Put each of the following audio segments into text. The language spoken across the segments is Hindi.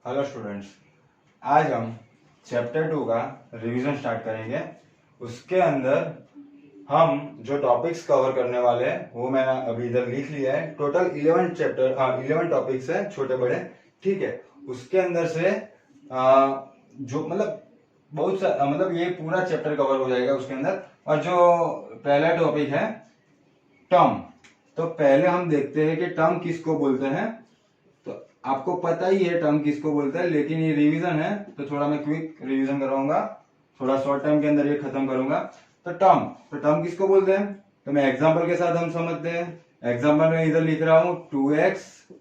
हेलो स्टूडेंट्स, आज हम चैप्टर 2 का रिवीजन स्टार्ट करेंगे। उसके अंदर हम जो टॉपिक्स कवर करने वाले हैं वो मैंने अभी इधर लिख लिया है। टोटल 11 टॉपिक्स है, छोटे बड़े, ठीक है। उसके अंदर से जो मतलब बहुत सा मतलब ये पूरा चैप्टर कवर हो जाएगा उसके अंदर। और जो पहला टॉपिक है टर्म, तो पहले हम देखते हैं कि टर्म किसको बोलते हैं। आपको पता ही है टर्म किसको बोलते हैं, लेकिन ये रिवीजन है तो थोड़ा मैं क्विक रिवीजन कराऊंगा, थोड़ा शॉर्ट टाइम के अंदर ये खत्म करूंगा। तो टर्म किसको बोलते हैं, तो मैं एग्जांपल के साथ हम समझते हैं। एग्जांपल में इधर लिख रहा हूं 2x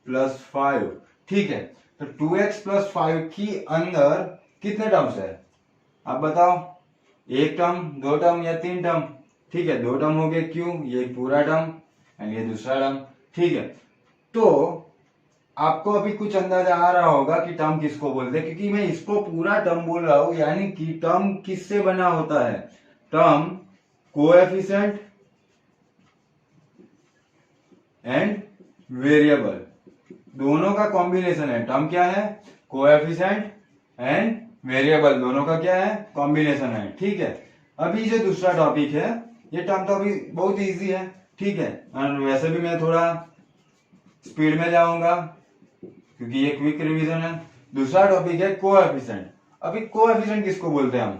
+ 5, ठीक है। तो 2x + 5 की अंदर कितने टर्म्स है आप बताओ? एक टर्म, दो टर्म या तीन टर्म? ठीक है, दो टर्म हो गए। क्यों? ये पूरा टर्म एंड ये दूसरा टर्म, ठीक है। तो आपको अभी कुछ अंदाजा आ रहा होगा कि टर्म किसको बोलते हैं, क्योंकि मैं इसको पूरा टर्म बोल रहा हूं। यानी कि टर्म किससे बना होता है? टर्म कोएफिशिएंट एंड वेरिएबल दोनों का कॉम्बिनेशन है। टर्म क्या है? कोएफिशिएंट एंड वेरिएबल दोनों का क्या है? कॉम्बिनेशन है, ठीक है। अभी जो दूसरा टॉपिक है, ये टर्म तो अभी बहुत इजी है, ठीक है। और वैसे भी मैं थोड़ा स्पीड में जाऊंगा क्योंकि ये क्विक रिवीजन है। दूसरा टॉपिक है कोएफिशिएंट। अभी कोएफिशिएंट किसको बोलते हैं हम?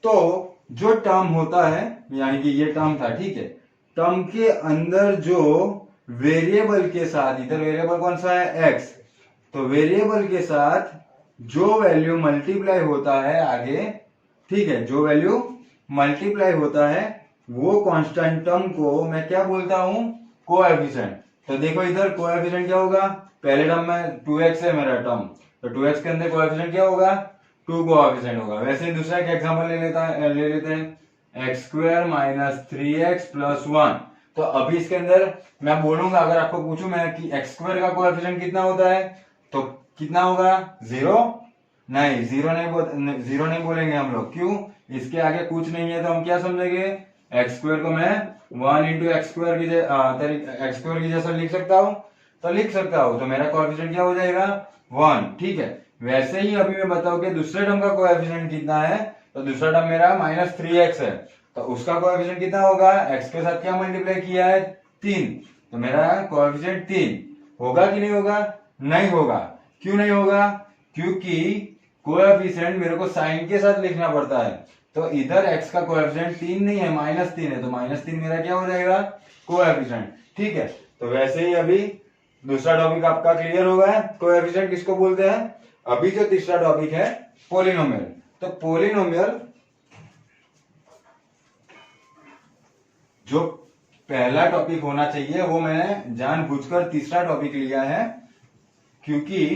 तो जो टर्म होता है, यानी कि ये टर्म था, ठीक है। टर्म के अंदर जो वेरिएबल के साथ, इधर वेरिएबल कौन सा है? x, तो वेरिएबल के साथ जो वैल्यू मल्टीप्लाई होता है आगे, ठीक है, जो वैल्यू मल्टीप्लाई होता है वो कांस्टेंट टर्म को मैं क्या बोलता हूं? कोएफिशिएंट। तो देखो इधर कोएफिशिएंट क्या होगा? पहले टर्म में 2x है मेरा टर्म, तो 2x के अंदर कोएफिशिएंट क्या होगा? 2 कोएफिशिएंट होगा। वैसे ही दूसरा एक एग्जांपल ले लेते हैं x² - 3x + 1। तो अभी इसके अंदर मैं बोलूंगा, अगर आपको पूछूं मैं कि x² का कोएफिशिएंट कितना होता है, तो कितना होगा? 0? नहीं, जीरो नहीं बोलेंगे हम लोग। क्यों? इसके आगे कुछ नहीं है, तो हम क्या समझेंगे? x² को मैं 1 × x² की जैसा लिख सकता हूं, तो लिख सकता हूं। तो मेरा कोएफिशिएंट क्या हो जाएगा? 1, ठीक है। वैसे ही अभी मैं बताऊं कि दूसरे टर्म का कोएफिशिएंट कितना है, तो दूसरा टर्म मेरा -3x है, तो उसका कोएफिशिएंट कितना होगा? x के साथ क्या मल्टीप्लाई किया है? 3, तो मेरा कोएफिशिएंट 3 होगा कि नहीं होगा? नहीं होगा। क्यों नहीं होगा? क्योंकि कोएफिशिएंट मेरे को साइन के साथ लिखना पड़ता है। तो इधर x का कोएफिशिएंट 3 नहीं है, -3 है, तो -3 मेरा क्या हो जाएगा? कोएफिशिएंट, ठीक है। तो वैसे ही अभी दूसरा टॉपिक आपका क्लियर हो गया, कोएफिशिएंट किसको बोलते हैं। अभी जो तीसरा टॉपिक है पोलिनोमियल। तो पोलिनोमियल जो पहला टॉपिक होना चाहिए वो मैंने जानबूझकर तीसरा टॉपिक लिया है, क्योंकि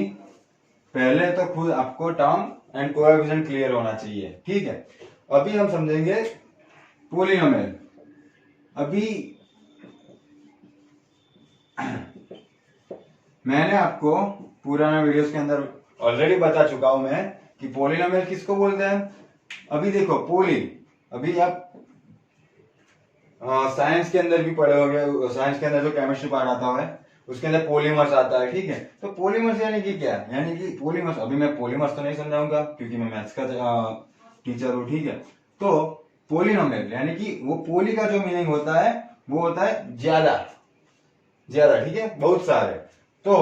पहले तो खुद आपको टर्म एंड कोएफिशिएंट क्लियर होना चाहिए, ठीक है। अभी हम समझेंगे पोलिनोमियल। अभी मैंने आपको पुराना वीडियोस के अंदर ऑलरेडी बता चुका हूं मैं कि पोलिनोमियल किसको बोलते हैं। अभी देखो अभी आप साइंस के अंदर भी पढ़े होंगे। साइंस के अंदर जो केमिस्ट्री पार्ट आता है उसके अंदर पॉलीमर्स आता है, ठीक है। तो पॉलीमर्स यानी कि क्या? यानी कि पॉलीमर्स, अभी मैं पॉलीमर्स तो नहीं समझाऊंगा क्योंकि मैं मैथ्स का टीचर हूं, ठीक है। तो पोलिनोमियल यानी कि वो पोली का जो मीनिंग होता है वो होता है ज्यादा, ठीक है, बहुत सारे। तो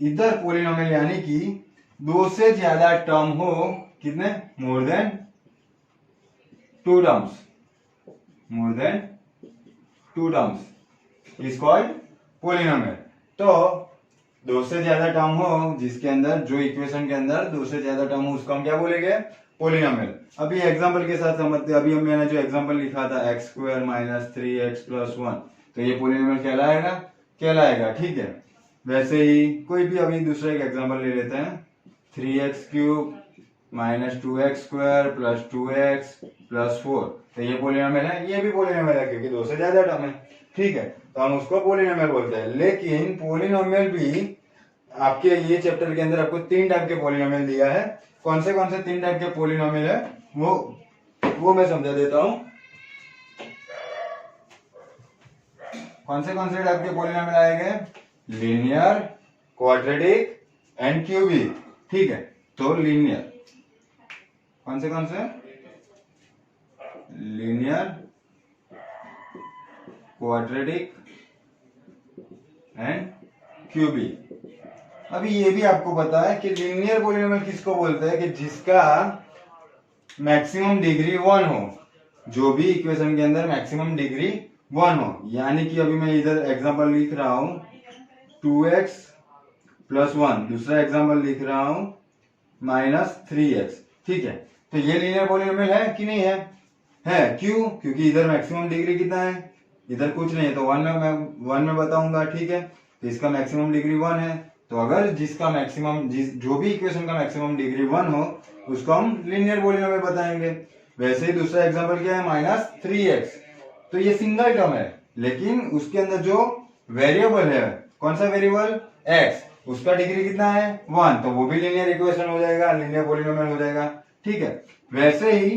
इधर पोलिनोमियल यानी कि 2 से ज्यादा टर्म हो, कितने? More than 2 terms, more than 2 terms is called polynomial. तो 2 से ज्यादा टर्म हो जिसके अंदर, जो इक्वेशन के अंदर 2 से ज्यादा टर्म हो, उसको हम क्या बोलेंगे? पोलिनोमियल। अभी एग्जांपल के साथ समझते हैं। अभी मैंने जो एग्जांपल लिखा था x² - 3x + 1, तो ये पोलिनोमियल कहलाएगा, ठीक है। वैसे ही कोई भी अभी दूसरा एक एग्जांपल ले लेते हैं 3x³ - 2x² + 2x + 4, तो ये पोलिनोमियल है, ये भी पोलिनोमियल है क्योंकि 2 से ज्यादा टर्म है, ठीक है। तो हम उसको पोलिनोमियल बोलते हैं। लेकिन पोलिनोमियल भी आपके ये चैप्टर के अंदर आपको 3 टाइप के पोलिनोमियल दिया है। कौन से 3 टाइप के पोलिनोमियल है वो मैं समझा देता हूं। कौन से टाइप के पोलिनोमियल आएंगे? लीनियर, क्वाड्रेटिक एंड क्यूबिक, ठीक है। तो लीनियर, कौन से लीनियर, क्वाड्रेटिक एंड क्यूबिक। अभी ये भी आपको पता है कि लीनियर पॉलिनोमियल किसको बोलते हैं कि जिसका मैक्सिमम डिग्री 1 हो, जो भी इक्वेशन के अंदर मैक्सिमम डिग्री 1 हो। यानी कि अभी मैं इधर एग्जांपल लिख रहा हूं 2x + 1, दूसरा एग्जांपल लिख रहा हूं -3x, ठीक है। तो ये लीनियर पॉलिनोमियल है कि नहीं है? है। क्यों? क्योंकि इधर मैक्सिमम डिग्री कितना है, इधर कुछ नहीं है, तो 1 में बताऊंगा, ठीक है। तो इसका मैक्सिमम डिग्री 1 है, तो अगर जिसका मैक्सिमम जो भी इक्वेशन का मैक्सिमम डिग्री 1 हो उसको हम लीनियर पॉलिनोमियल बताएंगे। वैसे ही दूसरा एग्जांपल क्या है, -3x, तो ये सिंगल टर्म है, लेकिन उसके अंदर जो वेरिएबल है, कौन सा वेरिएबल, x, उसका डिग्री कितना है, 1, तो वो भी लीनियर इक्वेशन हो जाएगा, लीनियर पॉलिनोमियल हो जाएगा, ठीक है। वैसे ही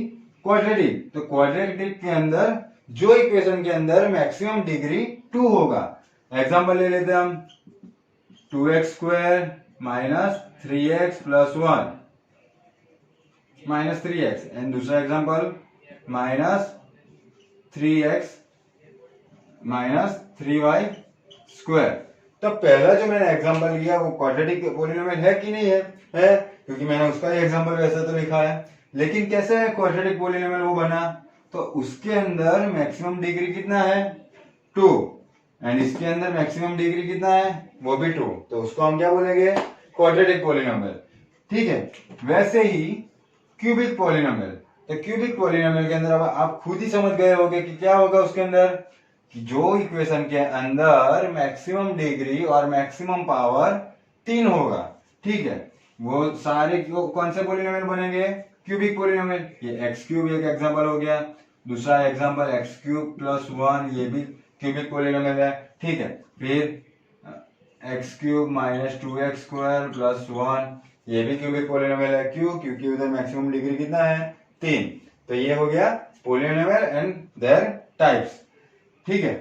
क्वाड्रेटिक, तो क्वाड्रेटिक के अंदर जो इक्वेशन के अंदर मैक्सिमम डिग्री 2 होगा, एग्जांपल ले लेते हैं हम 2x² - 3x + 1 -3x, एंड दूसरा एग्जांपल -3x - 3y²। तो पहला जो मैंने एग्जांपल लिया वो क्वाड्रेटिक पॉलिनोमियल है कि नहीं है? है, क्योंकि मैंने उसका एग्जांपल वैसे तो लिखा है। लेकिन कैसे है क्वाड्रेटिक पॉलिनोमियल वो बना, तो उसके अंदर मैक्सिमम डिग्री कितना है, 2, एंड इसके अंदर मैक्सिमम डिग्री कितना है, वो भी 2, तो उसको हम क्या बोलेंगे, क्वाड्रेटिक पॉलिनोमियल, ठीक है। वैसे ही क्यूबिक पॉलिनोमियल, तो क्यूबिक पॉलिनोमियल के अंदर अब आप खुद ही समझ गए होंगे कि क्या होगा उसके अंदर, कि जो इक्वेशन के अंदर मैक्सिमम डिग्री और मैक्सिमम पावर 3 होगा, ठीक है, वो सारे कौन से पॉलिनोमियल बनेंगे, क्यूबिक पॉलिनोमियल। ये x³ एक एग्जांपल हो गया, दूसरा एग्जांपल x³ + 1, ये भी क्यूबिक पॉलिनोमियल है, ठीक है। फिर x³ - 2x² + 1, ये भी क्यूबिक पॉलिनोमियल है। क्यों? क्योंकि उधर मैक्सिमम डिग्री कितना है, 3। तो ये हो गया पॉलिनोमियल एंड देयर टाइप्स, ठीक है।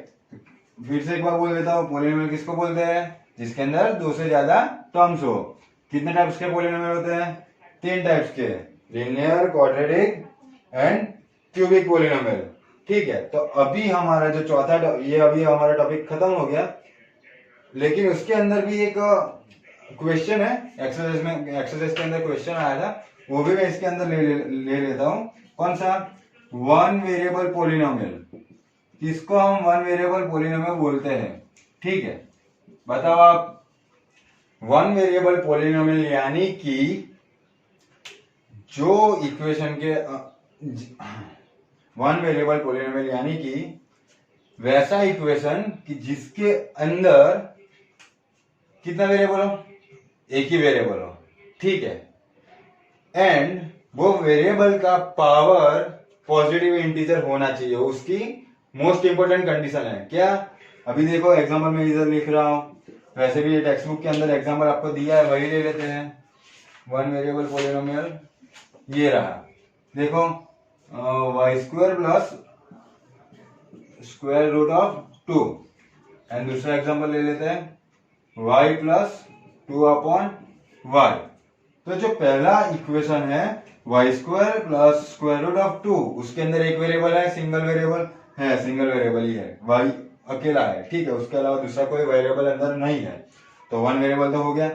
फिर से एक बार बोल देता हूँ, पॉलिनोमियल किसको बोलते हैं, जिसके अंदर 2 से ज्यादा टर्म्स हो। कितने टाइप्स के पॉलिनोमियल होते हैं, 3 टाइप्स के, linear, quadratic and cubic polynomial, ठीक है। तो अभी हमारा जो चौथा, ये अभी हमारा टॉपिक खत्म हो गया, लेकिन उसके अंदर भी एक क्वेश्चन है, एक्सरसाइज के अंदर क्वेश्चन आया था, वो भी मैं इसके अंदर ले लेता हूं। कौन सा, 1 वेरिएबल पॉलिनोमियल, किसको हम 1 वेरिएबल पॉलिनोमियल बोलते हैं, ठीक है। बताओ आप, 1 वेरिएबल पॉलिनोमियल यानी कि जो इक्वेशन के 1 वेरिएबल पॉलिनोमियल यानी कि वैसा इक्वेशन कि जिसके अंदर कितना वेरिएबल हो, एक ही वेरिएबल हो, ठीक है, एंड वो वेरिएबल का पावर पॉजिटिव इंटीजर होना चाहिए, उसकी मोस्ट इंपोर्टेंट कंडीशन है। क्या, अभी देखो एग्जांपल में इधर लिख रहा हूं, वैसे भी ये टेक्स्ट बुक के अंदर एग्जांपल आपको दिया है, वही ले लेते हैं। 1 वेरिएबल पॉलिनोमियल ये रहा, देखो y² + √2, एंड दूसरा एग्जांपल ले लेते हैं y + 2/y। तो जो पहला इक्वेशन है y² + √2, उसके अंदर एक वेरिएबल है, सिंगल वेरिएबल है, सिंगल वेरिएबल ही है, y अकेला है, ठीक है, उसके अलावा दूसरा कोई वेरिएबल अंदर नहीं है, तो 1 वेरिएबल तो हो गया,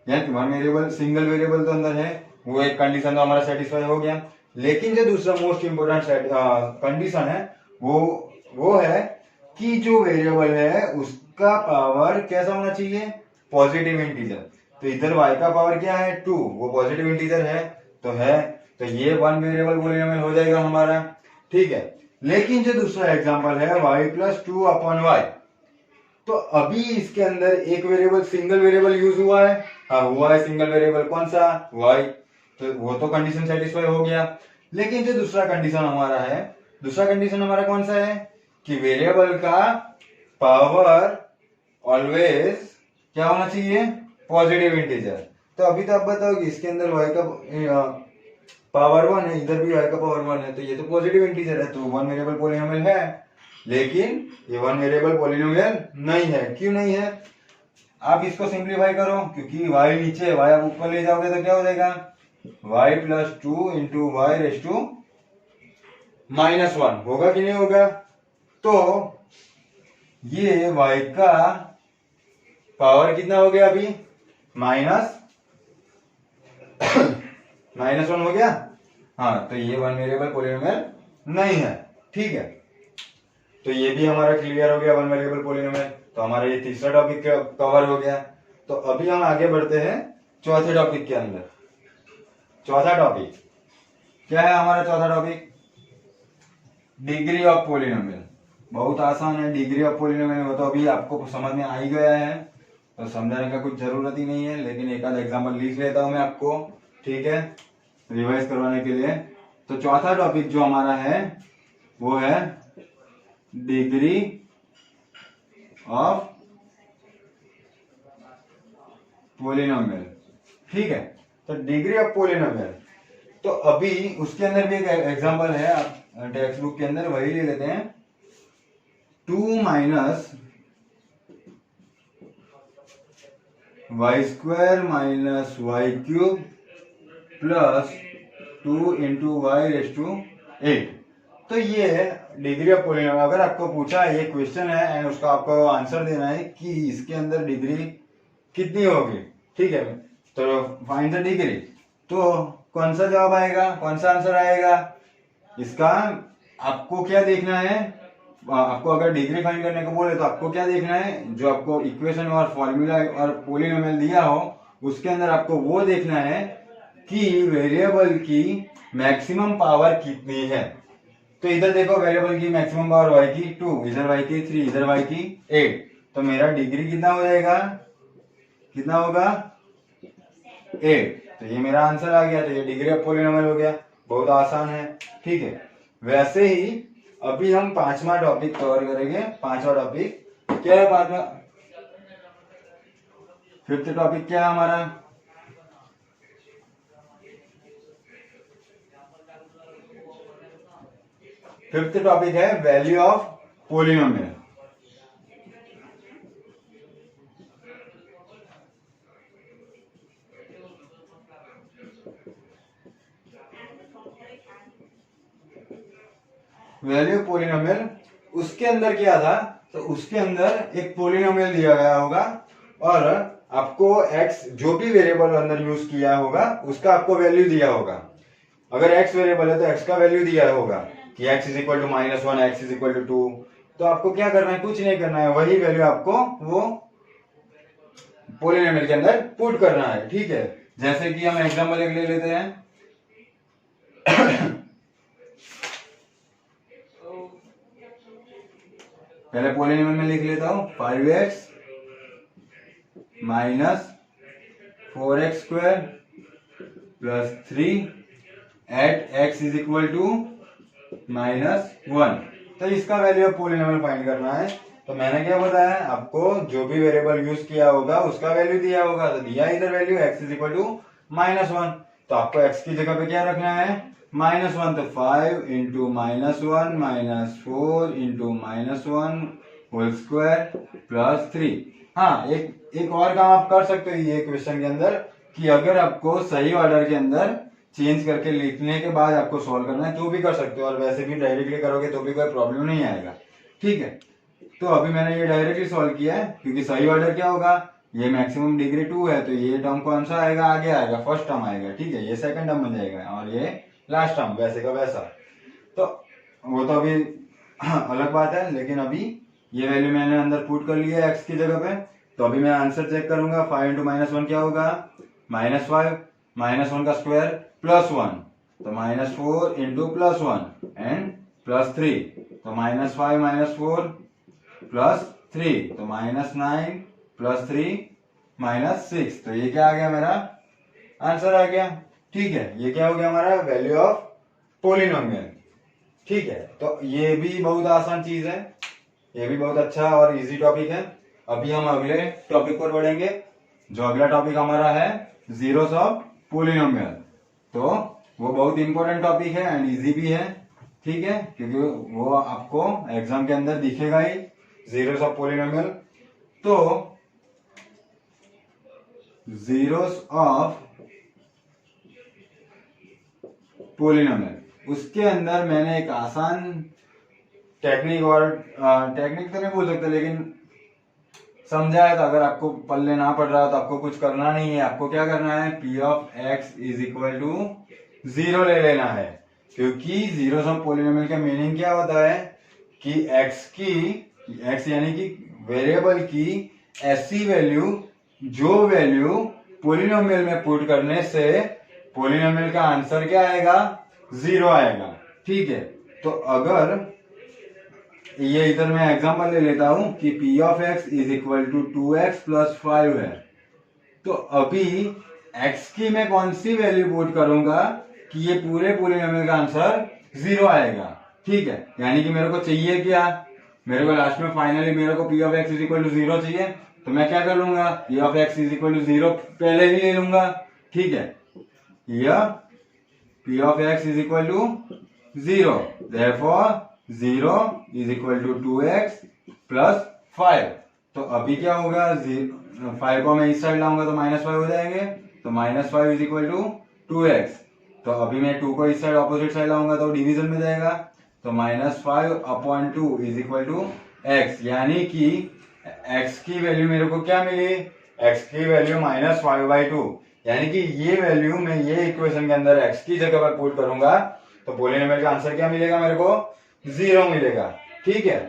यानी 1 वेरिएबल, सिंगल वेरिएबल तो अंदर है, वो एक कंडीशन तो हमारा सेटिस्फाई हो गया। लेकिन जो दूसरा मोस्ट इंपोर्टेंट कंडीशन है वो है कि जो वेरिएबल है उसका पावर कैसा होना चाहिए, पॉजिटिव इंटीजर। तो इधर y का पावर क्या है, 2, वो पॉजिटिव इंटीजर है, तो ये 1 वेरिएबल पॉलिनोमियल हो जाएगा हमारा, ठीक है। लेकिन जो दूसरा एग्जांपल है y + 2/y, तो अभी इसके अंदर एक वेरिएबल, सिंगल वेरिएबल यूज हुआ है, हाँ हुआ है सिंगल वेरिएबल, कौन सा, y, तो वो तो कंडीशन सेटिस्फाई हो गया। लेकिन जो दूसरा कंडीशन हमारा है, दूसरा कंडीशन हमारा कौन सा है, कि वेरिएबल का पावर ऑलवेज क्या होना चाहिए, पॉजिटिव इंटीजर। तो अभी तो आप बताओ कि इसके अंदर y का पावर 1 है, इधर भी y का पावर 1 है, तो ये तो पॉजिटिव इंटीजर है, तो 1 वेरिएबल पॉलिनोमियल है। लेकिन ये 1 वेरिएबल पॉलिनोमियल नहीं है। क्यों नहीं है, आप इसको सिंप्लीफाई करो, क्योंकि y नीचे है, y आप ऊपर ले जाओगे तो क्या हो जाएगा, y plus 2 into y raise to -1 होगा कि नहीं होगा। तो ये y का पावर कितना हो गया अभी, -1 हो गया। हाँ, तो ये वन वेरिएबल पॉलिनोमियल नहीं है, ठीक है। तो ये भी हमारा क्लियर हो गया, वन वेरिएबल पॉलिनोमियल। तो हमारा ये तीसरा टॉपिक कवर हो गया। तो अभी हम आगे बढ़ते हैं चौथे टॉपिक के अंदर। चौथा टॉपिक क्या है हमारा, चौथा टॉपिक डिग्री ऑफ पॉलिनोमियल। बहुत आसान है डिग्री ऑफ पॉलिनोमियल, वो तो अभी आपको समझ में आ ही गया है, तो समझाने का कुछ जरूरत ही नहीं है। लेकिन एक आध एग्जाम्पल लिख लेता हूं मैं आपको, ठीक है, रिवाइज करवाने के लिए। तो चौथा टॉपिक जो हमारा है वो है डिग्री ऑफ पॉलिनोमियल, ठीक है। तो डिग्री ऑफ पॉलिनोमियल, तो अभी उसके अंदर भी एक एग्जांपल है, आप टेक्स्ट बुक के अंदर वही ले लेते हैं। 2 minus Y square minus Y cube plus 2 into y raise to 8। तो ये डिग्री ऑफ पॉलिनोमियल। अगर आपको पूछा ये क्वेश्चन है एंड उसका आपको आंसर देना है कि इसके अंदर डिग्री कितनी होगी, ठीक है, तो फाइंड द डिग्री। तो कौन सा जवाब आएगा, कौन सा आंसर आएगा इसका, आपको क्या देखना है। आपको अगर डिग्री फाइंड करने को बोले तो आपको क्या देखना है, जो आपको इक्वेशन और फॉर्मूला और पॉलिनोमियल दिया हो उसके अंदर आपको वो देखना है कि वेरिएबल की मैक्सिमम पावर कितनी है। तो इधर देखो, वेरिएबल की मैक्सिमम पावर y की 2, इधर y की 3, इधर y की 8। तो मेरा डिग्री कितना हो जाएगा, कितना होगा 8। तो ये मेरा आंसर आ गया। तो ये डिग्री ऑफ पॉलिनोमियल हो गया, बहुत आसान है, ठीक है। वैसे ही अभी हम पांचवा टॉपिक कवर करेंगे। पांचवा टॉपिक क्या है, पांचवा फिफ्थ टॉपिक क्या है हमारा, फिफ्थ टॉपिक है value of polynomial. Value polynomial, उसके अंदर क्या था, तो उसके अंदर एक पॉलिनोमियल दिया गया होगा और आपको x जो भी वेरिएबल अंदर यूज किया होगा उसका आपको वैल्यू दिया होगा। अगर x वेरिएबल है तो x का वैल्यू दिया होगा कि x is equal to -1, x is equal to 2। तो आपको क्या करना है, कुछ नहीं करना है, वही वैल्यू आपको वो पॉलिनोमियल के अंदर पुट करना है, ठीक है। जैसे कि हम एग्जांपल एक ले लेते हैं। पहले पॉलिनोमियल में लिख लेता हूं, 5x minus 4x square plus 3 at x is equal to -1। तो इसका वैल्यू ऑफ पॉलिनोमियल फाइंड करना है। तो मैंने क्या बताया आपको, जो भी वेरिएबल यूज किया होगा उसका वैल्यू दिया होगा। तो दिया इधर value x is equal to -1, तो आपको x की जगह पे क्या रखना है, -1। तो 5 into -1 minus 4 into -1 whole square plus 3। हाँ, एक और काम आप कर सकते हो ये क्वेश्चन के अंदर, कि अगर आपको सही ऑर्डर के अंदर चेंज करके लिखने के बाद आपको सॉल्व करना है तो भी कर सकते हो, और वैसे भी डायरेक्टली करोगे तो भी कोई प्रॉब्लम नहीं आएगा, ठीक है। तो अभी मैंने ये डायरेक्टली सॉल्व किया है, क्योंकि सही ऑर्डर क्या होगा, ये मैक्सिमम डिग्री 2 है, तो ये टर्म कौन सा आएगा, आगे आएगा, फर्स्ट टर्म आएगा, ठीक है। ये सेकंड टर्म बन जाएगा और ये लास्ट टर्म, वैसे का वैसा। तो वो तो अभी अलग बात है, लेकिन अभी ये वैल्यू मैंने अंदर पुट कर लिया है x की जगह पे। तो अभी मैं आंसर चेक करूंगा, 5 इंटू -1 क्या होगा, -5, -1 का स्क्वायर प्लस 1, तो -4 इंटू +1 एंड +3, तो -5 -4 +3, तो -9 +3 -6। तो ये क्या आ गया, मेरा आंसर आ गया, ठीक है। ये क्या हो गया हमारा वैल्यू ऑफ पॉलिनोमियल, ठीक है। तो ये भी बहुत आसान चीज है, ये भी बहुत अच्छा और इजी टॉपिक है। अभी हम अगले टॉपिक पर बढ़ेंगे। जो अगला टॉपिक हमारा है जीरोस ऑफ पॉलिनोमियल। तो वो बहुत इंपॉर्टेंट टॉपिक है एंड इजी भी है, ठीक है, क्योंकि वो आपको एग्जाम के अंदर दिखेगा ही, जीरोस ऑफ पॉलिनोमियल। तो zeros ऑफ पोलिनोमियल। उसके अंदर मैंने एक आसान टेक्निक और टेक्निक तो नहीं बोल सकते लेकिन समझाया था। अगर आपको पल्ले ना पड़ रहा तो आपको कुछ करना नहीं है, आपको क्या करना है, p of x is equal to 0 ले लेना है, क्योंकि जीरो सम पोलिनोमियल का मीनिंग क्या होता है कि एक्स यानी कि वेरिएबल की ऐसी वैल्यू जो वैल्यू पोलिनोमियल में पुट करने से पोलिनोमियल का आंसर क्या आएगा, 0 आएगा। ठीक है, तो अगर ये इधर मैं एग्जांपल ले लेता हूं कि p of x is equal to 2x plus 5 है, तो अभी x की मैं कौन सी वैल्यू पुट करूंगा कि ये पूरे पोलिनोमियल का आंसर 0 आएगा। ठीक है, यानी कि मेरे को चाहिए क्या, मेरे को लास्ट में फाइनली मेरे को p of x is equal to 0 चाहिए, तो मैं क्या कर लूंगा, p of x is equal to 0 पहले ही ले लूंगा। ठीक है, यह p of x is equal to 0, therefore 0 is equal to 2x plus 5। तो अभी क्या होगा, 5 को मैं इस साइड लाऊंगा तो -5 हो जाएंगे, तो -5 इज इक्वल टू 2x। तो अभी मैं 2 को इस साइड ऑपोजिट साइड लाऊंगा तो डिवीजन में जाएगा, तो -5/2 इज इक्वल टू x, यानी कि x की वैल्यू मेरे को क्या मिली, x की वैल्यू -5/2, यानी कि ये वैल्यू मैं ये इक्वेशन के अंदर x की जगह पर पुट करूंगा तो पोलिनोमियल का आंसर क्या मिलेगा, मेरे को 0 मिलेगा। ठीक है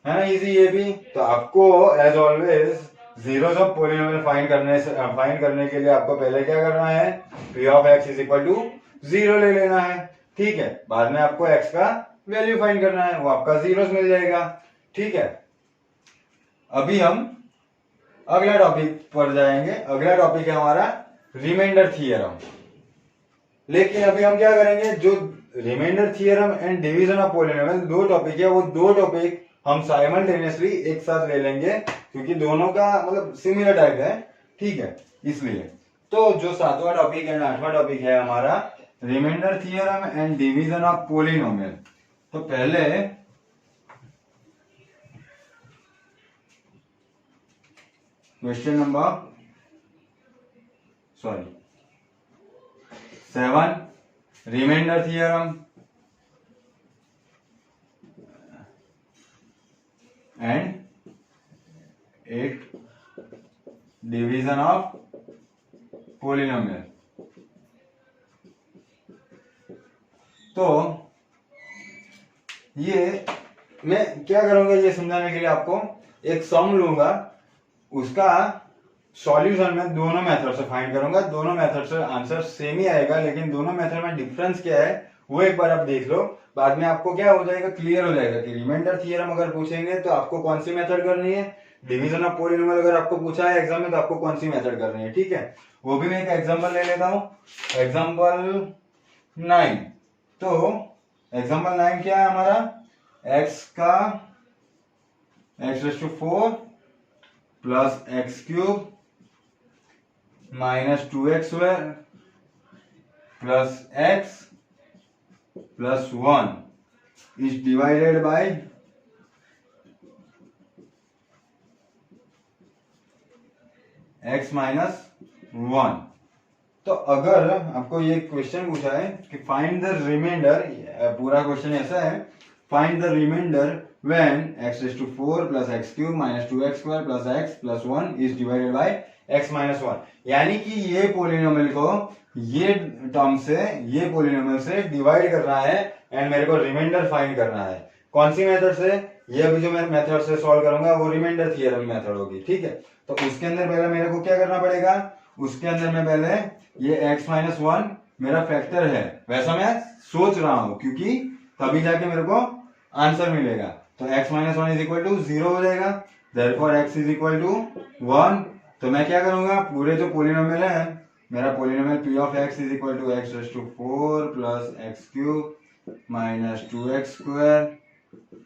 ना, इजी ये भी। तो आपको as always zeros of polynomial find करने के लिए आपको पहले क्या करना है, p of x is equal to 0 ले लेना है। ठीक है, बाद में आपको x का वैल्यू फाइंड करना है, वो आपका जीरोस मिल जाएगा। ठीक है, अभी हम अगला टॉपिक पर जाएंगे। अगला टॉपिक है हमारा रिमाइंडर थ्योरम। लेकिन अभी हम क्या करेंगे, जो remainder theorem and division of polynomial दो टॉपिक है, वो दो टॉपिक हम साइमल्टेनियसली एक साथ ले लेंगे, क्योंकि दोनों का मतलब सिमिलर टाइप है। ठीक है, इसलिए तो जो 7वां टॉपिक एंड 8वां टॉपिक है हमारा remainder theorem and division of polynomial. तो पहले question number 7, remainder theorem and 8, division of polynomial. तो ये मैं क्या करूंगा, ये समझाने के लिए आपको एक सम लूंगा, उसका सॉल्यूशन में दोनों मेथड से फाइंड करूंगा। दोनों मेथड से आंसर सेम ही आएगा, लेकिन दोनों मेथड में डिफरेंस क्या है वो एक बार आप देख लो, बाद में आपको क्या हो जाएगा, क्लियर हो जाएगा कि रिमाइंडर थ्योरम अगर पूछेंगे तो आपको कौन सी मेथड करनी है, डिवीजन ऑफ पोलिनोमियल अगर आपको पूछा है एग्जाम में तो आपको कौन सी मेथड करनी है। ठीक है, वो भी मैं एक एग्जाम्पल ले लेता हूं, एग्जाम्पल 9। तो एग्जाम्पल 9 क्या है हमारा, x का x⁴ plus x³ minus 2x² plus x plus 1 is divided by x minus 1। तो अगर आपको ये क्वेश्चन पूछा है कि फाइंड द रिमाइंडर, पूरा क्वेश्चन ऐसा है, find the remainder when x⁴ plus x³ minus 2x² plus x plus 1 is divided by x minus 1, यानी कि ये पोलिनोमियल को ये टर्म से ये पोलिनोमियल से डिवाइड करना है एंड मेरे को रिमाइंडर फाइंड करना है। कौन सी मेथड से, ये अभी जो मैं मेथड से सॉल्व करूंगा वो रिमाइंडर थ्योरम मेथड होगी। ठीक है, तो उसके अंदर पहले मेरे को क्या करना पड़ेगा, उसके अंदर में पहले ये x माइनस 1 मेरा फैक्टर है, वैसा मैं सोच रहा हूं, क्योंकि तभी जाके मेरे को आंसर मिलेगा। तो x minus 1 is equal to 0 हो जाएगा, therefore x is equal to 1। तो मैं क्या करूंगा, पूरे जो पोलिनोमियल है मेरा polynomial p of x is equal to x⁴ plus x³ minus 2x²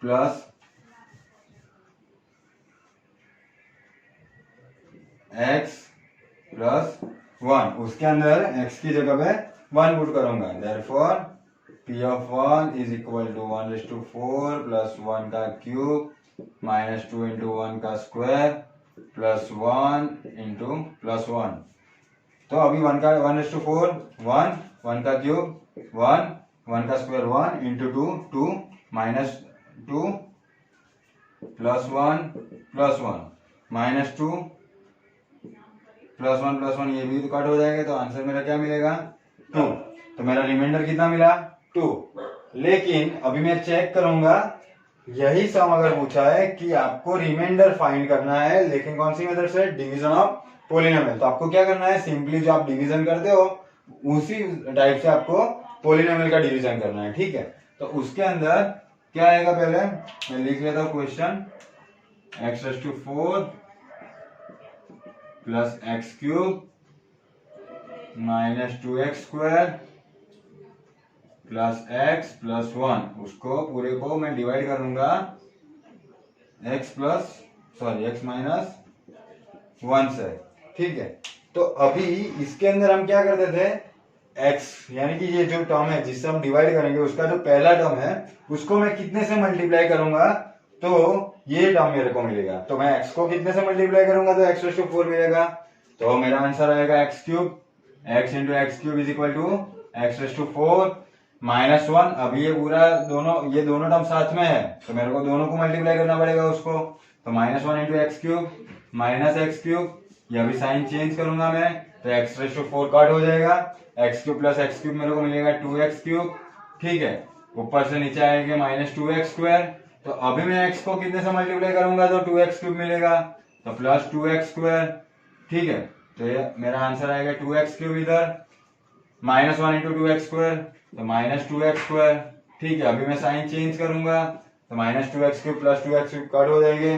plus x plus 1, उसके अंदर x की जगह पे 1 पुट करूंगा, therefore p of 1 is equal to 1⁴ plus 1 का क्यूब माइनस 2 × 1 का स्क्वायर +1 इंटू +1। तो अभी 1 का 1:4 1, 1 का क्यूब 1, 1 का स्क्वायर 1 इंटू 2 2 -2 +1 +1 -2 +1 ये भी तो कट हो जाएगा, तो आंसर मेरा क्या मिलेगा 2। तो मेरा रिमाइंडर कितना मिला 2। लेकिन अभी मैं चेक करूंगा, यही सम अगर पूछा है कि आपको रिमाइंडर फाइंड करना है, लेकिन कौन सी मेथड से, डिवीजन ऑफ पॉलिनोमियल, तो आपको क्या करना है, सिंपली जो आप डिवीजन करते हो उसी टाइप से आपको पॉलिनोमियल का डिवीजन करना है, ठीक है। तो उसके अंदर क्या आएगा, पहले मैं लिख लेता हूं question, x⁴ plus x³ -2x² plus x plus 1, उसको पूरे को मैं डिवाइड करूंगा x -1 से, ठीक है। तो अभी इसके अंदर हम क्या करते थे, x यानी कि ये जो टर्म है जिससे हम डिवाइड करेंगे, उसका जो पहला टर्म है उसको मैं कितने से मल्टीप्लाई करूंगा, तो ये टर्म मेरे को मिलेगा। तो मैं x को कितने से मल्टीप्लाई करूंगा, तो x⁴ मिलेगा। तो मेरा आंसर आएगा x³ x into x³ is equal to x⁴ -1। अभी ये पूरा ये दोनों टर्म साथ में है, तो मेरे को दोनों को मल्टीप्लाई करना पड़ेगा उसको। तो -1 इंटू x³ -x³, ये अभी साइन चेंज करूंगा मैं, तो x⁴ कट हो जाएगा, x³ प्लस x³ मेरे को मिलेगा 2x³, ठीक है। ऊपर से नीचे आएंगे -2x²। तो अभी मैं x को कितने से मल्टीप्लाई करूंगा, तो 2x³ मिलेगा, तो प्लस 2x², ठीक है। तो ये मेरा आंसर आएगा 2x³ इधर, -1 इंटू 2x², तो -2x², ठीक है। अभी मैं साइन चेंज करूंगा, तो -2x³ प्लस 2x³ कट हो जाएंगे,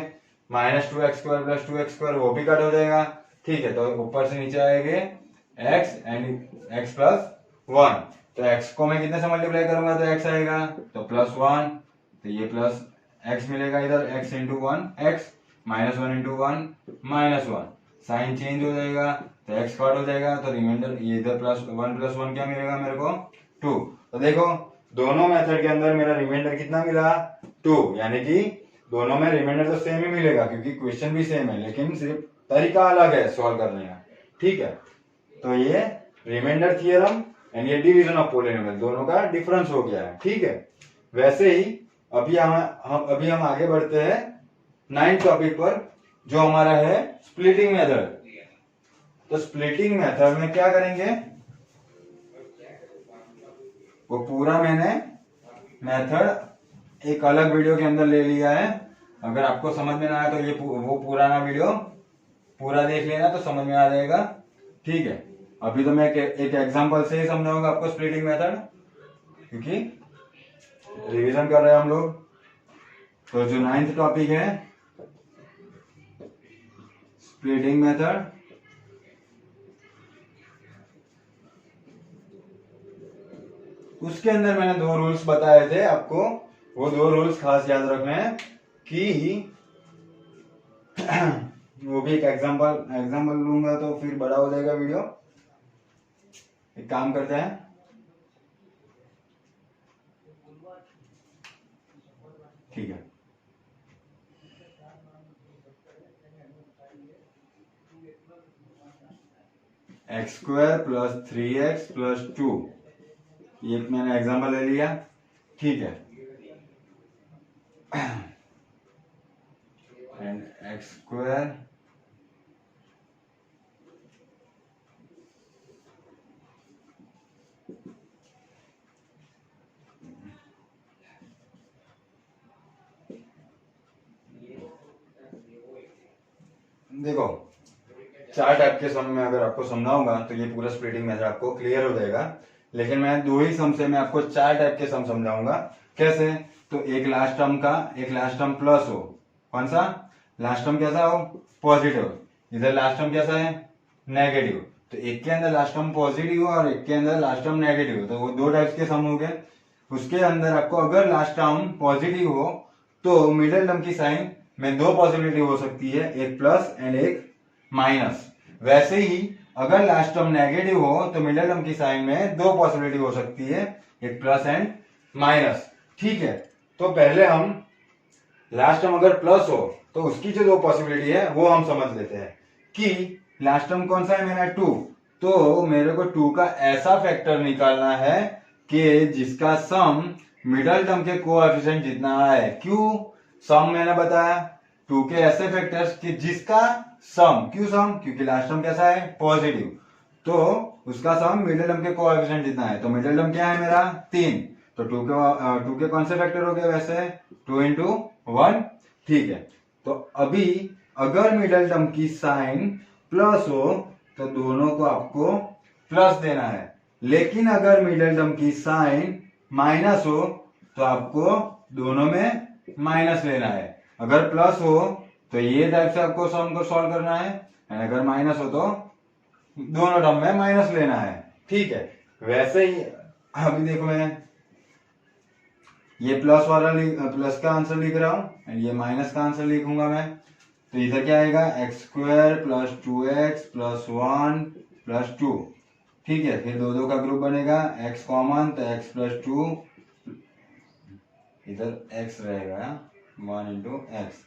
-2x² प्लस 2x² वो भी कट हो जाएगा, ठीक है। तो ऊपर से नीचे आएंगे x एंड x प्लस 1। तो x को मैं कितने से मल्टीप्लाई करूंगा, तो x आएगा, तो +1, तो ये प्लस x मिलेगा इधर, x into 1 x -1 into 1 -1, sign change हो जाएगा, तो x कट हो जाएगा, तो रिमाइंडर ये इधर +1 + 1 क्या मिलेगा मेरे को 2। तो देखो दोनों मेथड के अंदर मेरा रिमाइंडर कितना मिला 2, यानी कि दोनों में रिमाइंडर तो सेम ही मिलेगा क्योंकि क्वेश्चन भी सेम है, लेकिन सिर्फ तरीका अलग है सॉल्व करने का, ठीक है। तो ये रिमाइंडर थ्योरम एंड ये डिवीजन ऑफ पॉलिनोमियल दोनों का डिफरेंस हो गया है, ठीक है। वैसे ही अभी हम आगे बढ़ते हैं 9th टॉपिक पर, जो हमारा है स्प्लिटिंग मेथड। तो स्प्लिटिंग मेथड में क्या करेंगे, वो पूरा मैंने मेथड एक अलग वीडियो के अंदर ले लिया है। अगर आपको समझ में ना आया तो ये वो पुराना वीडियो पूरा देख लेना, तो समझ में आ जाएगा, ठीक है। अभी तो मैं एक एग्जांपल से ही समझाऊंगा आपको स्प्लिटिंग मेथड, क्योंकि रिवीजन कर रहे हैं हम लोग। तो जो 9th टॉपिक है स्प्लिटिंग मेथड, उसके अंदर मैंने 2 रूल्स बताए थे आपको, वो 2 रूल्स खास याद रखने हैं कि वो भी एक एग्जांपल लूंगा तो फिर बड़ा हो जाएगा वीडियो। एक काम करते हैं, ठीक है। x² प्लस 3x प्लस 2, ये मैंने एग्जांपल ले लिया, ठीक है। एंड x² देखो 4 टाइप के सम में अगर आपको समझाऊंगा तो ये पूरा स्प्लिटिंग मेथड आपको क्लियर हो जाएगा, लेकिन मैं 2 ही सम से मैं आपको 4 टाइप के सम समझाऊंगा। कैसे, तो एक लास्ट टर्म प्लस हो, कौन सा लास्ट टर्म कैसा हो, पॉजिटिव, इधर लास्ट टर्म कैसा है, नेगेटिव। तो एक के अंदर लास्ट टर्म पॉजिटिव हो और एक के अंदर लास्ट टर्म नेगेटिव हो, तो वो 2 टाइप्स के सम हो गए। उसके अंदर आपको अगर लास्ट टर्म पॉजिटिव हो तो मिडिल टर्म की साइन में 2 पॉसिबिलिटी हो सकती है, एक प्लस एंड एक माइनस। वैसे ही अगर लास्ट टर्म नेगेटिव हो तो मिडिल टर्म की साइन में 2 पॉसिबिलिटी हो सकती है, एक प्लस एंड माइनस, ठीक है। तो पहले हम लास्ट टर्म अगर प्लस हो तो उसकी जो दो पॉसिबिलिटी है वो हम समझ लेते हैं कि लास्ट टर्म कौन सा है मेरा 2, तो मेरे को 2 का ऐसा फैक्टर निकालना है कि जिसका सम मिडल टर्म के कोएफिशिएंट जितना है। क्यों सम मैंने बताया 2 के ऐसे फैक्टर्स कि जिसका सम, क्यों सम, क्योंकि लास्ट टर्म कैसा है पॉजिटिव, तो उसका सम मिडिल टर्म के कोएफिशिएंट जितना है। तो मिडिल टर्म क्या है मेरा 3, तो 2 के कौन से फैक्टर हो गए वैसे 2 into 1, ठीक है। तो अभी अगर मिडिल टर्म की साइन प्लस हो तो दोनों को आपको प्लस देना है, लेकिन अगर मिडिल टर्म की साइन माइनस हो तो आपको दोनों में माइनस लेना है। अगर प्लस हो तो ये टाइप से आपको सम को सॉल्व करना है, और अगर माइनस हो तो दोनों टर्म में माइनस लेना है, ठीक है। वैसे ही अभी देखो मैं ये प्लस वाला प्लस का आंसर लिख रहा हूं एंड ये माइनस का आंसर लिखूंगा मैं। तो इधर क्या आएगा X square plus 2x plus 1 plus 2, ठीक है। फिर दो दो का ग्रुप बनेगा, x कॉमन तो x प्लस 2, इधर x रहेगा 1 इंटू एक्स,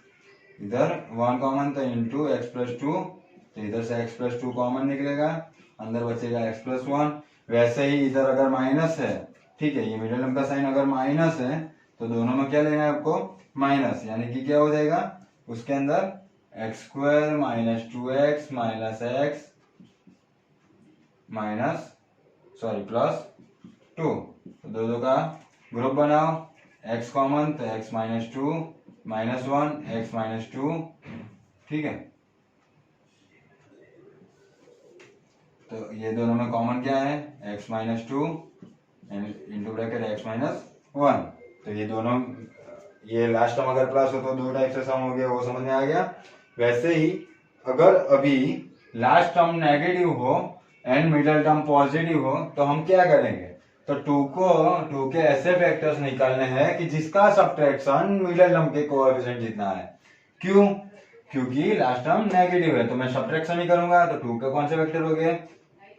इधर 1 कॉमन तो इंटू एक्स प्लस 2, तो इधर से x प्लस 2 कॉमन निकलेगा, अंदर बचेगा x प्लस 1। वैसे ही इधर अगर माइनस है, ठीक है, ये मिडिल टर्म का साइन अगर माइनस है तो दोनों में क्या लेना है आपको माइनस, यानी कि क्या हो जाएगा उसके अंदर x square minus 2x minus x minus plus 2, तो दो दो का ग्रुप बनाओ, x कॉमन तो x minus 2 minus 1 x minus 2, ठीक है। तो ये दोनों में कॉमन क्या है x minus 2 into bracket x minus 1, तो ये दोनों, ये लास्ट टर्म अगर प्लस हो तो दो टाइप से सम हो गया, वो समझ में आ गया। वैसे ही अगर अभी लास्ट टर्म नेगेटिव हो एंड मिडिल टर्म पॉजिटिव हो तो हम क्या करेंगे, तो 2 के ऐसे फैक्टर्स निकालने हैं कि जिसका सब्ट्रैक्शन मिडिल टर्म के कोएफिशिएंट जितना है। क्यों, क्योंकि लास्ट टर्म नेगेटिव है तो मैं सब्ट्रैक्शन ही करूंगा, तो 2 के कौन से फैक्टर हो गए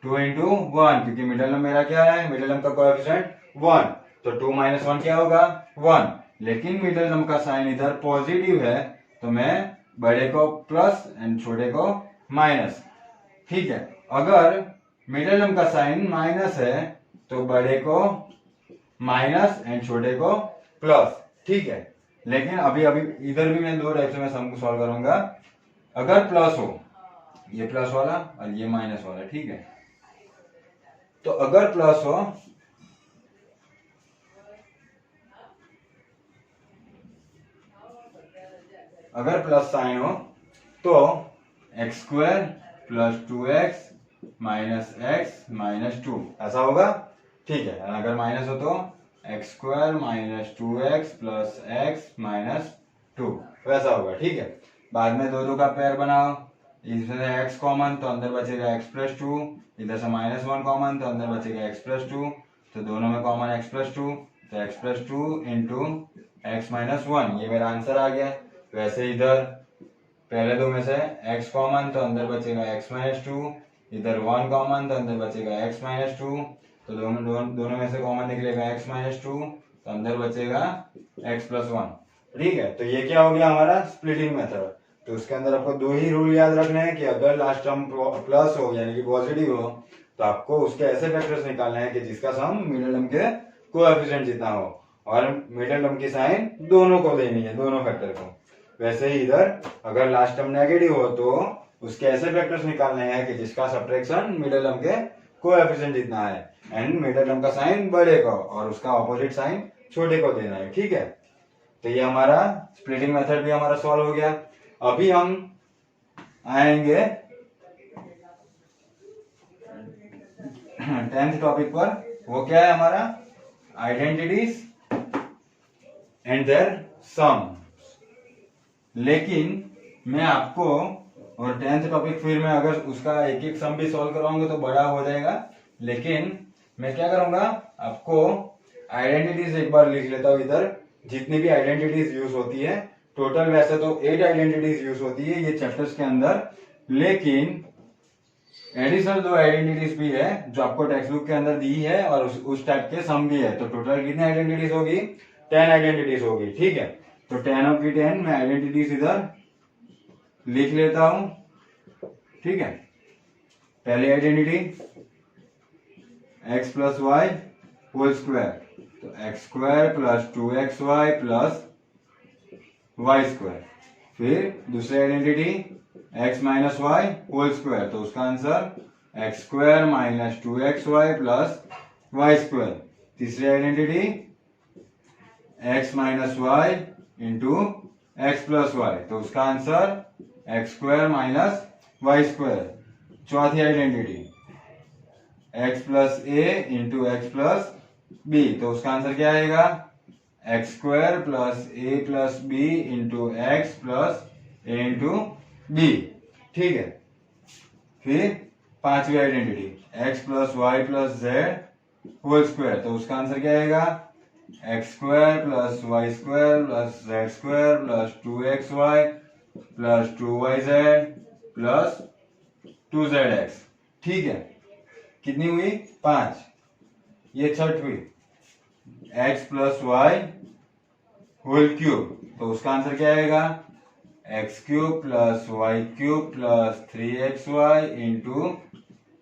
2 into 1, क्योंकि मिडिल टर्म मेरा क्या है, मिडिल टर्म का कोएफिशिएंट 1, तो 2 minus 1 क्या होगा 1, लेकिन मिडिल टर्म का साइन इधर पॉजिटिव है तो मैं बड़े को प्लस एंड छोटे को माइनस, ठीक है। अगर मिडिल टर्म का साइन माइनस है तो बड़े को माइनस एंड छोटे को प्लस, ठीक है। लेकिन अभी अभी इधर भी मैं दो टाइप से मैं सम को सॉल्व करूंगा। अगर प्लस हो, ये प्लस वाला और ये माइनस वाला, ठीक है। तो अगर प्लस हो अगर प्लस साइन हो तो X square plus 2x minus x minus 2 ऐसा होगा, ठीक है। अगर माइनस हो तो X square minus 2x plus x minus 2 वैसा होगा, ठीक है। बाद में दो दो का पेयर बनाओ, इसमें x कॉमन तो अंदर बचेगा x प्लस 2, इधर से माइनस 1 कॉमन तो अंदर बचेगा x प्लस 2, तो दोनों में कॉमन x प्लस 2, तो x plus 2 into x minus 1, ये मेरा आंसर आ गया। वैसे इधर पहले दो में से x कॉमन तो अंदर बचेगा x माइनस 2, इधर 1 कॉमन तो अंदर बचेगा x माइनस 2, तो दोनों में से कॉमन निकलेगा x माइनस 2, तो अंदर बचेगा x प्लस 1, ठीक है। तो ये क्या हो गया हमारा स्प्लिटिंग मेथड। तो उसके अंदर आपको दो ही रूल याद रखने हैं कि अगर लास्ट टर्म प्लस हो यानी कि पॉजिटिव हो तो आपको उसके ऐसे फैक्टर्स निकालने हैं कि जिसका सम मिडिल टर्म के कोएफिशिएंट जितना हो, और मिडिल टर्म की साइन दोनों को देनी है, दोनों फैक्टर को। वैसे ही इधर अगर लास्ट टर्म नेगेटिव हो तो उसके ऐसे फैक्टर्स निकालने हैं कि जिसका सब्ट्रैक्शन मिडिल टर्म के कोएफिशिएंट जितना है एंड मिडिल टर्म का साइन बड़े को और उसका ऑपोजिट साइन छोटे को देना है, ठीक है। तो ये हमारा स्प्लिटिंग मेथड भी हमारा सॉल्व हो गया। अभी हम आएंगे 10th टॉपिक पर, वो क्या है हमारा आइडेंटिटीज एंड देयर सम। लेकिन मैं आपको, और 10th टॉपिक फिर मैं अगर उसका एक एक सम भी सॉल्व कराऊंगा तो बड़ा हो जाएगा, लेकिन मैं क्या करूंगा आपको आइडेंटिटीज एक बार लिख लेता हूं इधर, जितनी भी आइडेंटिटीज यूज होती है टोटल, वैसे तो 8 आइडेंटिटीज यूज होती है ये चैप्टर्स के अंदर, लेकिन एडिशनल 2 आइडेंटिटीज भी है जो आपको टेक्स्ट बुक के अंदर दी है और उस टाइप के सम भी है। तो टोटल कितनी आइडेंटिटीज होगी 10 आइडेंटिटीज होगी, ठीक है। तो tan ऑफ की tan मैं आइडेंटिटीज इधर लिख लेता हूं, ठीक है। पहली identity x plus Y whole square, तो X square plus 2xy plus Y square. फिर दूसरी identity x minus Y whole square, तो उसका answer X square minus 2xy plus Y square. तीसरी identity x minus Y into x plus Y, तो उसका answer X square minus Y square. चौथी identity x plus A into x plus B, तो उसका आंसर क्या आएगा X square plus A plus B into x plus A into B, ठीक है। फिर पांचवी identity x plus Y plus Z whole square, तो उसका आंसर क्या आएगा X square plus Y square plus Z square plus 2xy plus 2yz plus 2zx, ठीक है। कितनी हुई 5। ये छठवीं x plus Y whole cube, तो उसका आंसर क्या आएगा x cube plus Y cube plus 3xy into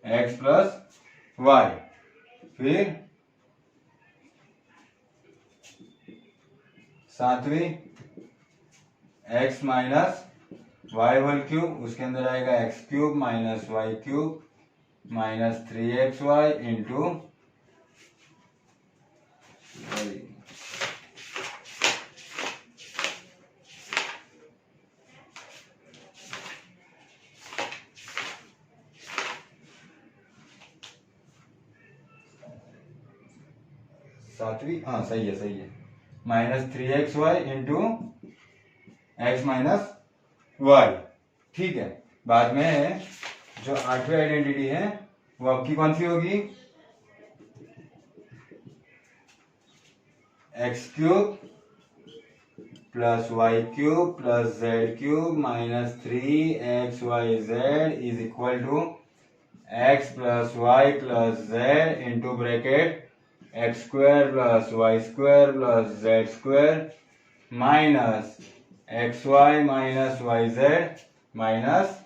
x plus y. फिर सातवीं x minus Y whole cube, उसके अंदर आएगा x cube minus Y cube minus 3xy into सातवीं, हाँ सही है minus 3xy into x minus y, ठीक है। बाद में जो आठवीं आइडेंटिटी है वो आपकी कौन सी होगी x cube plus Y cube plus z cube minus 3xyz is equal to x plus Y plus z into bracket x square plus Y square plus Z square minus x y minus y z minus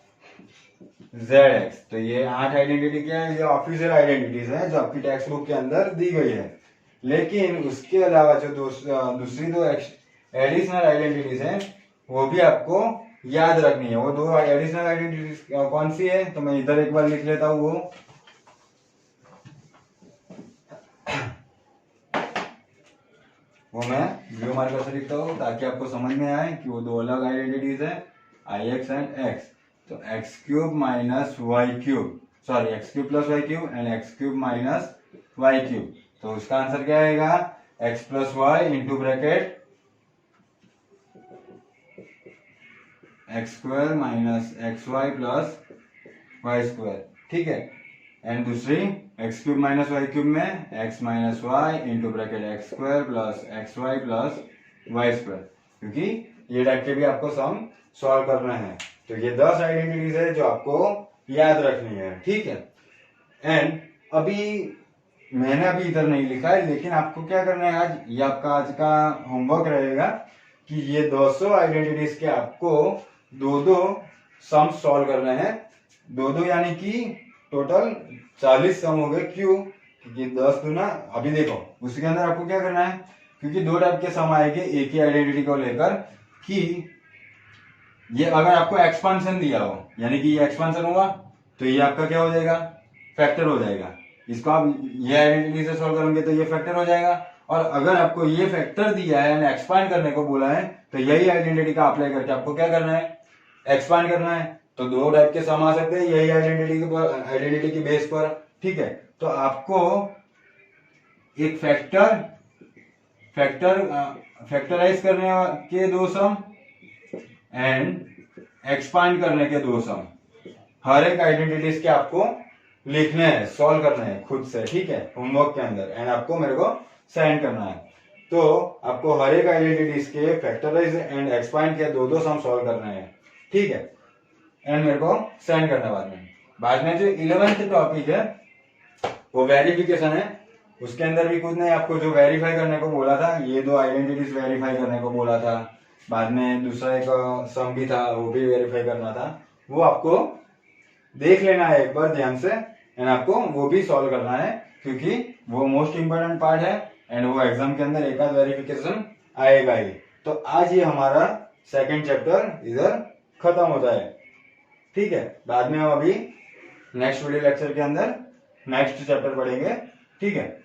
z x. तो ये 8 आइडेंटिटी क्या है, ये ऑफिशियल आइडेंटिटीज है जो आपकी टेक्स्ट बुक के अंदर दी गई है। लेकिन उसके अलावा जो दूसरी दो एडिशनल आइडेंटिटीज हैं वो भी आपको याद रखनी है। वो दो एडिशनल आइडेंटिटीज कौन सी है, तो मैं इधर एक बार लिख लेता हूँ। वो मैं ब्लू मार्कर से लिखता हूँ ताकि आपको समझ में आए कि वो दो अलग आइडेंटिटीज है आई एक्स एंड एक्स। तो X cube minus Y cube, sorry X cube plus Y cube and X cube minus Y cube, तो उसका आंसर क्या आएगा X plus Y into bracket x square minus x Y plus Y square, ठीक है। एंड दूसरी X cube minus Y cube में X minus Y into bracket x square plus X Y plus Y square, क्योंकि ये टाइप के भी आपको सम सॉल्व करना है। तो ये 10 आइडेंटिटीज है जो आपको याद रखनी है, ठीक है। एंड अभी मैंने अभी इधर नहीं लिखा है, लेकिन आपको क्या करना है आज, ये आपका आज का होमवर्क रहेगा कि ये 200 आइडेंटिटीज के आपको दो सम सॉल्व करने हैं। दो यानी कि टोटल 40 सम हो गए। क्यों? क्योंकि 10 दूना, अभी देखो उसके अंदर आपको क्या करना है, क्योंकि दो टाइप के सम आएंगे एक ही आइडेंटिटी को लेकर, कि ये अगर आपको एक्सपांशन दिया हो यानी कि ये एक्सपांशन हुआ तो ये आपका क्या हो जाएगा, फैक्टर हो जाएगा। इसको आप ये आइडेंटिटी से सॉल्व करेंगे तो ये फैक्टर हो जाएगा। और अगर आपको ये फैक्टर दिया है यानी एक्सपांड करने को बोला है तो यही आइडेंटिटी का अप्लाई करके आपको क्या करना है, एक्सपांड करना है। तो दो टाइप के सम आ सकते हैं यही आइडेंटिटी की बेस पर, ठीक है। तो आपको एक फैक्टराइज करने के दो सम एंड एक्सपांड करने के दो सम, हर एक आइडेंटिटीज के आपको लिखने हैं, सॉल्व करने हैं खुद से, ठीक है, होमवर्क के अंदर। एंड आपको मेरे को सेंड करना है। तो आपको हर एक आइडेंटिटीज के फैक्टराइज एंड एक्सपांड के दो सम सॉल्व करने हैं, ठीक है। एंड मेरे को सेंड करना बाद में जो 11th टॉपिक है वो वेरिफिकेशन है। उसके अंदर भी कुछ नहीं, आपको जो वेरीफाई करने को बोला था, ये दो आइडेंटिटीज वेरीफाई करने को बोला था। बाद में दूसरा एक सम भी था, वो भी वेरीफाई करना था। वो आपको देख लेना है एक बार ध्यान से, एंड आपको वो भी सॉल्व करना है, क्योंकि वो मोस्ट इंपोर्टेंट पार्ट है एंड वो एग्जाम के अंदर एक आध वेरिफिकेशन आएगा ही। तो आज ये हमारा सेकंड चैप्टर इधर खत्म होता है, ठीक है। बाद में हम अभी नेक्स्ट वीडियो लेक्चर के अंदर नेक्स्ट चैप्टर पढ़ेंगे, ठीक है।